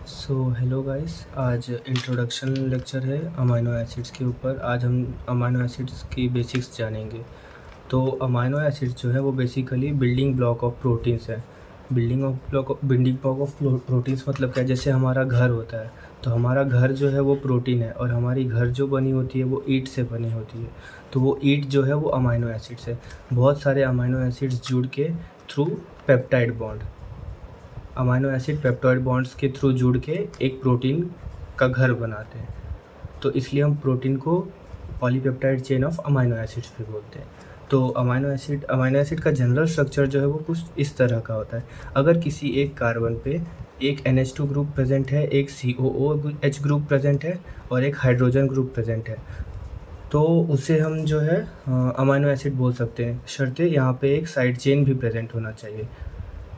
Hello guys. आज introduction lecture है amino acids के ऊपर। आज हम अमाइनो एसिड्स की बेसिक्स जानेंगे। तो अमाइनो एसिड्स जो है वो basically building block of proteins है। बिल्डिंग ब्लॉक ऑफ प्रोटीन्स मतलब क्या, जैसे हमारा घर होता है तो हमारा घर जो है वो प्रोटीन है, और हमारी घर जो बनी होती है वो ईंट से बनी होती है। तो वो ईंट जो है वो अमाइनो एसिड्स है। बहुत सारे अमाइनो एसिड्स जुड़ के through peptide bond, amino acid peptide bonds के थ्रू जुड़ के एक प्रोटीन का घर बनाते हैं। तो इसलिए हम प्रोटीन को polypeptide chain of amino acids भी बोलते हैं। तो अमाइनो एसिड का जनरल स्ट्रक्चर जो है वो कुछ इस तरह का होता है। अगर किसी एक कार्बन पे एक NH2 ग्रुप प्रेजेंट है, एक COOH ग्रुप प्रेजेंट है और एक हाइड्रोजन ग्रुप प्रेजेंट है, तो उसे हम जो है अमाइनो एसिड बोल सकते हैं, शर्ते यहाँ पे एक साइड चेन भी प्रेजेंट होना चाहिए।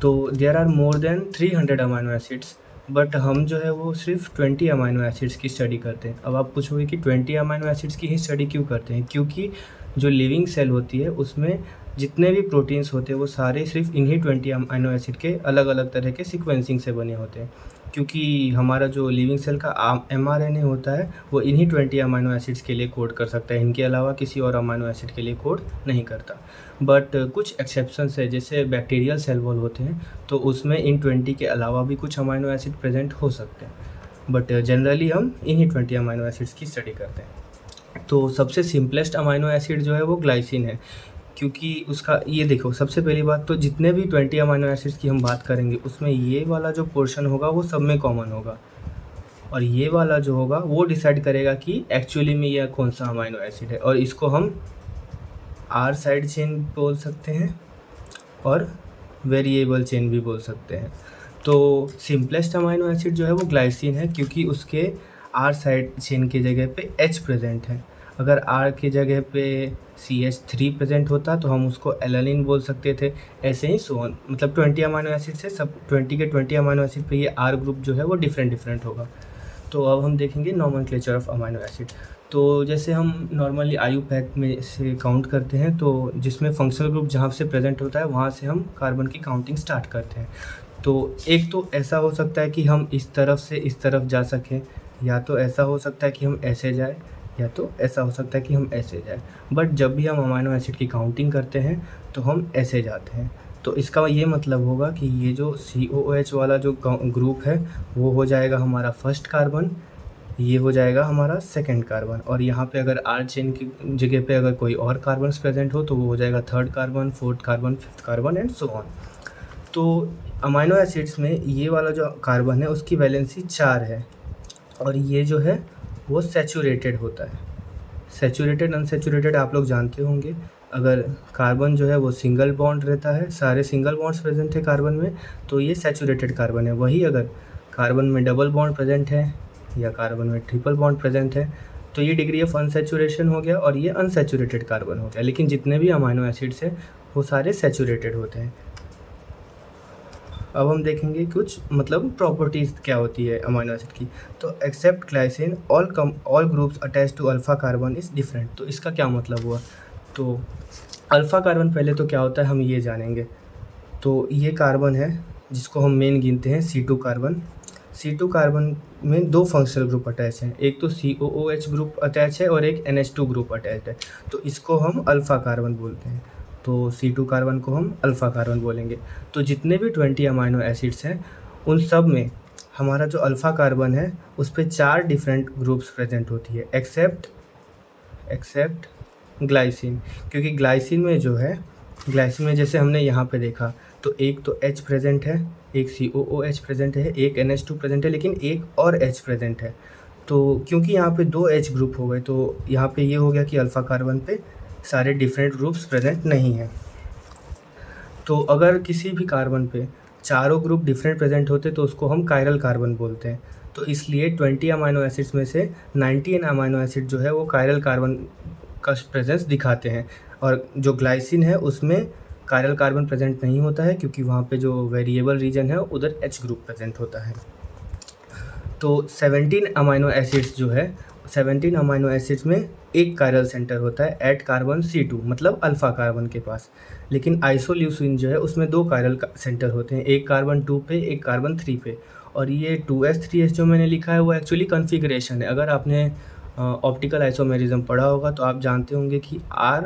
तो there are more than 300 amino acids, but हम जो है वो सिर्फ 20 अमाइनो एसिड्स की स्टडी करते हैं। अब आप पूछोगे कि 20 अमाइनो एसिड्स की ही स्टडी क्यों करते हैं? क्योंकि जो लिविंग सेल होती है उसमें जितने भी प्रोटीन्स होते हैं वो सारे सिर्फ इन्हीं 20 अमाइनो एसिड के अलग अलग तरह के सीक्वेंसिंग से बने होते हैं। क्योंकि हमारा जो लिविंग सेल का mRNA होता है वो इन्हीं 20 अमाइनो एसिड्स के लिए कोड कर सकता है, इनके अलावा किसी और अमाइनो एसिड के लिए कोड नहीं करता। बट कुछ एक्सेप्शंस है, जैसे बैक्टीरियल सेल वॉल होते हैं तो उसमें इन 20 के अलावा भी कुछ अमाइनो एसिड प्रेजेंट हो सकते हैं, बट जनरली हम इन्हीं 20 अमाइनो एसिड्स की स्टडी करते हैं। तो सबसे सिंपलेस्ट अमाइनो एसिड जो है वो ग्लाइसिन है, क्योंकि उसका ये देखो, सबसे पहली बात तो जितने भी 20 अमाइनो एसिड्स की हम बात करेंगे उसमें ये वाला जो पोर्शन होगा वो सब में कॉमन होगा, और ये वाला जो होगा वो डिसाइड करेगा कि एक्चुअली में यह कौन सा अमाइनो एसिड है, और इसको हम आर साइड चेन बोल सकते हैं और वेरिएबल चेन भी बोल सकते हैं। तो सिंपलेस्ट अमाइनो एसिड जो है वो ग्लाइसिन है, क्योंकि उसके आर साइड चेन की जगह पे H प्रेजेंट है। अगर आर की जगह पे CH3 प्रेजेंट होता तो हम उसको एलानिन बोल सकते थे। ऐसे ही सोन, मतलब 20 अमाइनो एसिड से सब 20 के 20 अमाइनो एसिड पे ये आर ग्रुप जो है वो डिफरेंट होगा। तो अब हम देखेंगे नॉमेनक्लेचर ऑफ अमाइनो एसिड। तो जैसे हम नॉर्मली IUPAC में से काउंट करते हैं, तो जिसमें फंक्शनल ग्रुप जहाँ से प्रेजेंट होता है वहाँ से हम कार्बन की काउंटिंग स्टार्ट करते हैं। तो एक तो ऐसा हो सकता है कि हम इस तरफ से इस तरफ जा सकें, या तो ऐसा हो सकता है कि हम ऐसे जाए, या तो ऐसा हो सकता है कि हम ऐसे जाए। बट जब भी हम अमाइनो एसिड की काउंटिंग करते हैं तो हम ऐसे जाते हैं। तो इसका ये मतलब होगा कि ये जो COOH वाला जो ग्रुप है वो हो जाएगा हमारा फर्स्ट कार्बन, ये हो जाएगा हमारा सेकंड कार्बन, और यहाँ पे अगर आर चेन की जगह पे अगर कोई और कार्बन्स प्रेजेंट हो तो वो हो जाएगा third carbon, fourth carbon, fifth carbon and so on. तो अमाइनो एसिड्स में ये वाला जो कार्बन है उसकी वैलेंसी 4 है, और ये जो है वो सैचुरेटेड होता है। सैचुरेटेड अनसैचुरेटेड आप लोग जानते होंगे। अगर कार्बन जो है वो सिंगल बॉन्ड रहता है, सारे सिंगल बॉन्ड्स प्रेजेंट है कार्बन में, तो ये सैचुरेटेड कार्बन है। वही अगर कार्बन में डबल बॉन्ड प्रेजेंट है या कार्बन में ट्रिपल बॉन्ड प्रेजेंट है तो ये डिग्री ऑफ अनसैचुरेशन हो गया और ये अनसैचुरेटेड कार्बन हो गया। लेकिन जितने भी अमाइनो एसिड्स हैं वो सारे सैचुरेटेड होते हैं। अब हम देखेंगे कुछ मतलब प्रॉपर्टीज़ क्या होती है अमाइनो एसिड की। तो except glycine all groups attach to alpha carbon is different. तो इसका क्या मतलब हुआ? तो अल्फ़ा कार्बन पहले तो क्या होता है हम ये जानेंगे। तो ये कार्बन है जिसको हम मेन गिनते हैं C2 कार्बन। C2 कार्बन में दो फंक्शनल ग्रुप अटैच हैं, एक तो COOH ग्रुप अटैच है और एक NH2 ग्रुप अटैच है, तो इसको हम अल्फ़ा कार्बन बोलते हैं। तो C2 कार्बन को हम अल्फ़ा कार्बन बोलेंगे। तो जितने भी 20 अमाइनो एसिड्स हैं उन सब में हमारा जो अल्फ़ा कार्बन है उस पे 4 डिफरेंट ग्रुप्स प्रेजेंट होती है, एक्सेप्ट ग्लाइसिन। क्योंकि ग्लाइसिन में जो है, ग्लाइसिन में जैसे हमने यहाँ पे देखा तो एक तो H प्रेजेंट है, एक COOH प्रेजेंट है, एक NH2 प्रेजेंट है, लेकिन एक और H प्रेजेंट है। तो क्योंकि यहाँ पे 2 H ग्रुप हो गए तो यहाँ पे ये हो गया कि अल्फ़ा कार्बन पे सारे डिफरेंट ग्रुप्स प्रेजेंट नहीं हैं। तो अगर किसी भी कार्बन पे चारों ग्रुप डिफरेंट प्रेजेंट होते तो उसको हम कायरल कार्बन बोलते हैं। तो इसलिए 20 अमाइनो एसिड्स में से 19 अमाइनो एसिड जो है वो कायरल कार्बन का प्रेजेंस दिखाते हैं, और जो ग्लाइसिन है उसमें कायरल कार्बन प्रेजेंट नहीं होता है, क्योंकि वहाँ पे जो वेरिएबल रीजन है उधर H ग्रुप प्रेजेंट होता है। तो 17 अमाइनो एसिड्स जो है, 17 अमाइनो एसिड्स में एक कायरल सेंटर होता है एट कार्बन C2, मतलब अल्फ़ा कार्बन के पास। लेकिन आइसोल्यूसिन जो है उसमें 2 कायरल सेंटर होते हैं, एक कार्बन 2 पे, एक कार्बन 3 पे। और ये 2s 3s जो मैंने लिखा है वो एक्चुअली कॉन्फ़िगरेशन है। अगर आपने ऑप्टिकल आइसोमेरिज्म पढ़ा होगा तो आप जानते होंगे कि R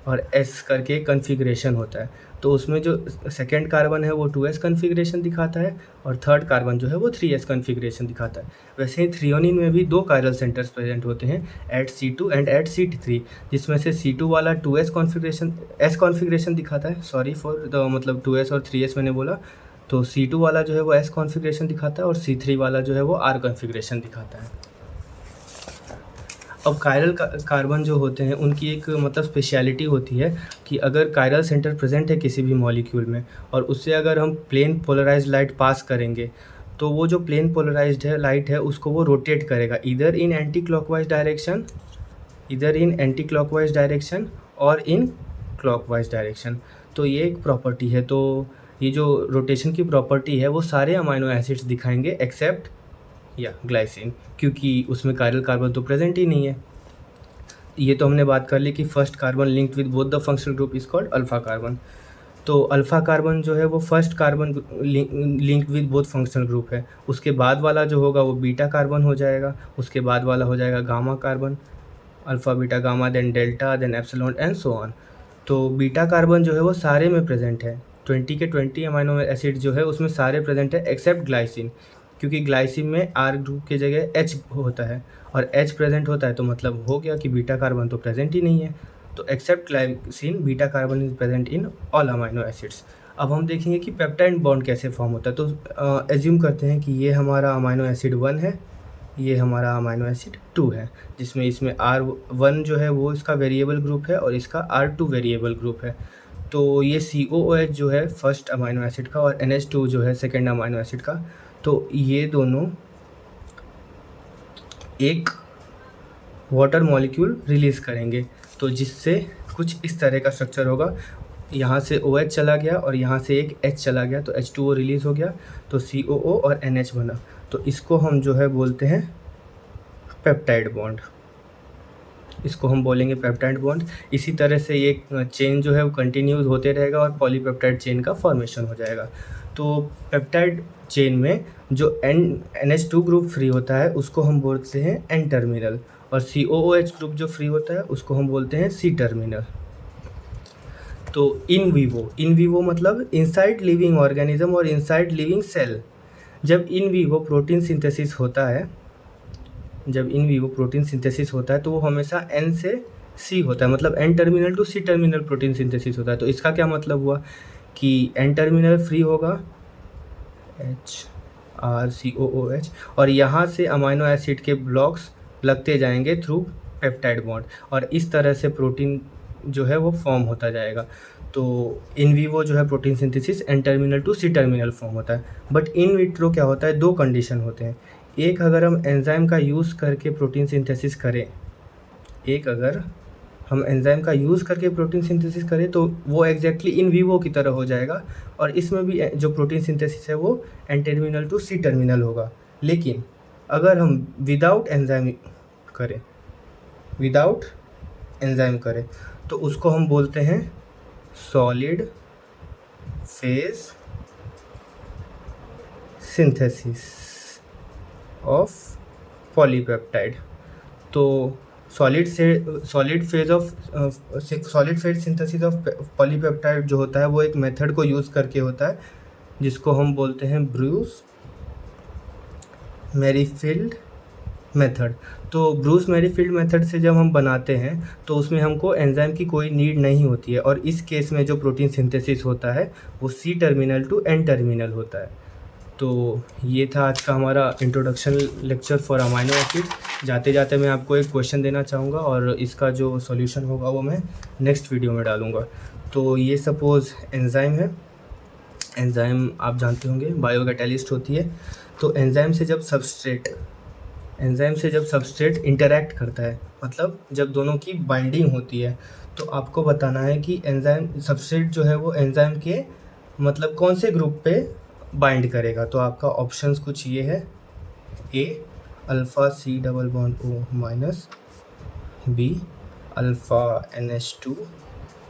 और S करके कॉन्फ़िगरेशन होता है। तो उसमें जो सेकंड कार्बन है वो 2s कॉन्फ़िगरेशन दिखाता है और थर्ड कार्बन जो है वो 3s कॉन्फ़िगरेशन दिखाता है। वैसे ही थ्रियोनिन में भी 2 कायरल सेंटर्स प्रेजेंट होते हैं, eight C2 and eight C3, जिसमें से C2 वाला 2s कॉन्फ़िगरेशन दिखाता है। सॉरी फॉर द मतलब 2s और 3s मैंने बोला। तो C2 वाला जो है वो S कॉन्फ़िगरेशन दिखाता है और C3 वाला जो है वो R कॉन्फ़िगरेशन दिखाता है। अब कायरल कार्बन जो होते हैं उनकी एक मतलब स्पेशलिटी होती है कि अगर कायरल सेंटर प्रेजेंट है किसी भी मॉलिक्यूल में और उससे अगर हम प्लेन पोलराइज्ड लाइट पास करेंगे तो वो जो प्लेन पोलराइज्ड है लाइट है उसको वो रोटेट करेगा इधर इन एंटी क्लॉकवाइज डायरेक्शन और इन क्लॉकवाइज डायरेक्शन। तो ये एक प्रॉपर्टी है। तो ये जो रोटेशन की प्रॉपर्टी है वो सारे अमाइनो एसिड्स दिखाएंगे एक्सेप्ट ग्लाइसिन, क्योंकि उसमें कायरल कार्बन तो प्रेजेंट ही नहीं है। ये तो हमने बात कर ली कि first carbon linked with both the functional group is called alpha carbon. तो अल्फा कार्बन जो है वो first carbon linked with both functional group है। उसके बाद वाला जो होगा वो बीटा कार्बन हो जाएगा, उसके बाद वाला हो जाएगा gamma carbon, alpha beta gamma then delta then epsilon and so on. तो बीटा कार्बन जो है वो सारे में प्रेजेंट है, 20 के 20 अमाइनो एसिड जो है उसमें सारे प्रेजेंट है एक्सेप्ट ग्लाइसिन, क्योंकि ग्लाइसिन में R ग्रुप की जगह H होता है और H प्रेजेंट होता है तो मतलब हो गया कि बीटा कार्बन तो प्रेजेंट ही नहीं है। तो except glycine beta carbon is present in all amino acids. अब हम देखेंगे कि पेप्टाइड बॉन्ड कैसे फॉर्म होता है। तो एज्यूम करते हैं कि ये हमारा अमाइनो एसिड 1 है, ये हमारा अमाइनो एसिड 2 है, जिसमें इसमें R1 जो है वो इसका वेरिएबल ग्रुप है और इसका R2 वेरिएबल ग्रुप है। तो ये COOH जो है फर्स्ट अमाइनो एसिड का और NH2 जो है सेकेंड अमाइनो एसिड का, तो ये दोनों एक वाटर मॉलिक्यूल रिलीज़ करेंगे। तो जिससे कुछ इस तरह का स्ट्रक्चर होगा, यहाँ से OH चला गया और यहाँ से एक H चला गया तो H2O रिलीज़ हो गया, तो COO और NH बना। तो इसको हम जो है बोलते हैं पेप्टाइड बॉन्ड, इसको हम बोलेंगे पेप्टाइड बॉन्ड। इसी तरह से ये चेन जो है वो कंटिन्यूज होते रहेगा और पॉलीपेप्टाइड चेन का फॉर्मेशन हो जाएगा। तो पेप्टाइड चेन में जो NH2 ग्रुप फ्री होता है उसको हम बोलते हैं N टर्मिनल और COOH ग्रुप जो फ्री होता है उसको हम बोलते हैं C टर्मिनल। तो इन वीवो मतलब इनसाइड लिविंग ऑर्गेनिज्म और इनसाइड लिविंग सेल, जब इन वीवो प्रोटीन सिंथेसिस होता है तो वो हमेशा N से C होता है, मतलब N terminal to C terminal protein synthesis होता है। तो इसका क्या मतलब हुआ कि N टर्मिनल फ्री होगा HRCOOH और यहाँ से अमाइनो एसिड के ब्लॉक्स लगते जाएंगे थ्रू पेप्टाइड बॉन्ड और इस तरह से प्रोटीन जो है वो फॉर्म होता जाएगा। तो इन वीवो जो है protein synthesis N terminal to C terminal form होता है। बट इन विट्रो क्या होता है, 2 कंडीशन होते हैं। एक, अगर हम एंजाइम का यूज़ करके प्रोटीन सिंथेसिस करें तो वो एग्जैक्टली इन वीवो की तरह हो जाएगा और इसमें भी जो प्रोटीन सिंथेसिस है वो N terminal to C terminal होगा। लेकिन अगर हम विदाउट एंजाइम करें तो उसको हम बोलते हैं solid phase synthesis of polypeptide. तो solid phase synthesis of polypeptide जो होता है वो एक मेथड को यूज़ करके होता है जिसको हम बोलते हैं ब्रूस मैरीफील्ड मेथड। तो ब्रूस मैरीफील्ड मेथड से जब हम बनाते हैं तो उसमें हमको एंजाइम की कोई नीड नहीं होती है और इस केस में जो प्रोटीन सिंथेसिस होता है वो C terminal to N terminal होता है। तो ये था आज का हमारा introduction lecture for amino acid. जाते जाते मैं आपको एक क्वेश्चन देना चाहूँगा और इसका जो सॉल्यूशन होगा वो मैं नेक्स्ट वीडियो में डालूँगा। तो ये सपोज़ एंजाइम है, एंजाइम आप जानते होंगे बायो कैटालिस्ट होती है। तो एंजाइम से जब सबस्ट्रेट इंटरैक्ट करता है, मतलब जब दोनों की बाइंडिंग होती है, तो आपको बताना है कि एंजाइम सबस्ट्रेट जो है वो एंजाइम के मतलब कौन से ग्रुप पे बाइंड करेगा। तो आपका ऑप्शंस कुछ ये है, A alpha C double bond O minus, B alpha NH2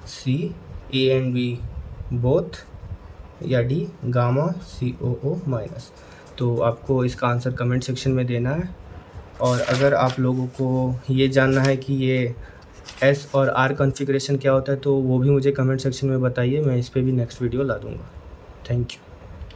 C A and B both, या D गामा COO माइनस। तो आपको इसका आंसर कमेंट सेक्शन में देना है। और अगर आप लोगों को ये जानना है कि ये एस और आर कॉन्फ़िगरेशन क्या होता है, तो वो भी मुझे कमेंट सेक्शन में बताइए, मैं इस पे भी नेक्स्ट वीडियो ला दूँगा। Thank you.